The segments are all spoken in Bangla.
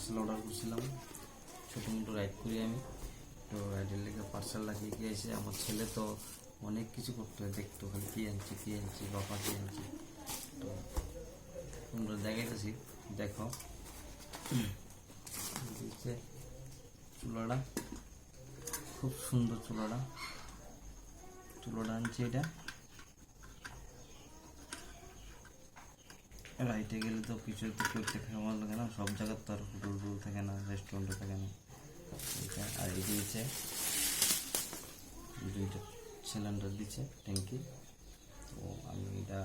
পার্সেল অর্ডার করছিলাম, ছোটো মোটো রাইড করি আমি। তো রাইডের লেগে পার্সেল লাগিয়ে গিয়ে এসে আমার ছেলে তো অনেক কিছু করতে হয়, দেখতো খালি কী আনছি বাবা কী আনছি। তো তোমরা দেখাইতেছি, দেখো চুলাটা খুব সুন্দর। চুলাটা আনছি। এটা রাইটে গেলে তো কিছু তো করতে খাওয়া ভালো লাগে না, সব জায়গার তো আর হোটেল থাকে না, রেস্টুরেন্টে থাকে না। এটা আর এই দিয়েছে দুইটা সিলিন্ডার দিচ্ছে ট্যাঙ্কি। তো আমি এটা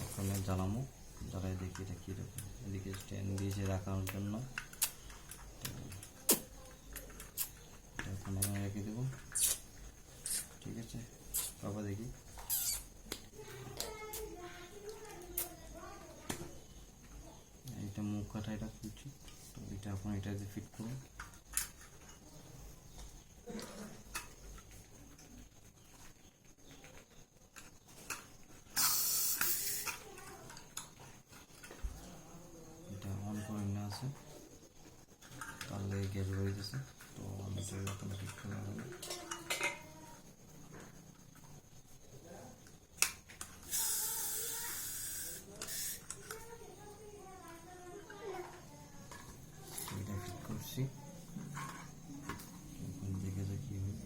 ওখানে জ্বালামো, জ্বালাই দেখি এটা কীরকম। এদিকে স্ট্যান্ড দিয়েছে রাখার জন্য, এখন আমি রেখে দেবো। ঠিক আছে বাবা, দেখি এটা মুখ কাটা, এটা খুলছি। তো এটা এখন এটা ফিট করুন। এটা অন করে না আছে, তাহলে গ্যাস বেরিয়েছে। তো আমি এটা এখন ফিট করে নেব। এটা ফিট করছি, এখন দেখে যাক কি হয়।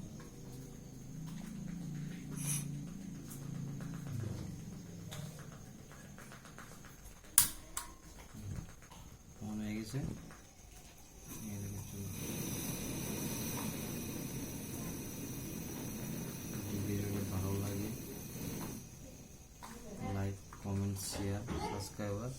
অন হয়ে গেছে। ভিডিওটা ভালো লাগে লাইক, কমেন্ট, শেয়ার, সাবস্ক্রাইবার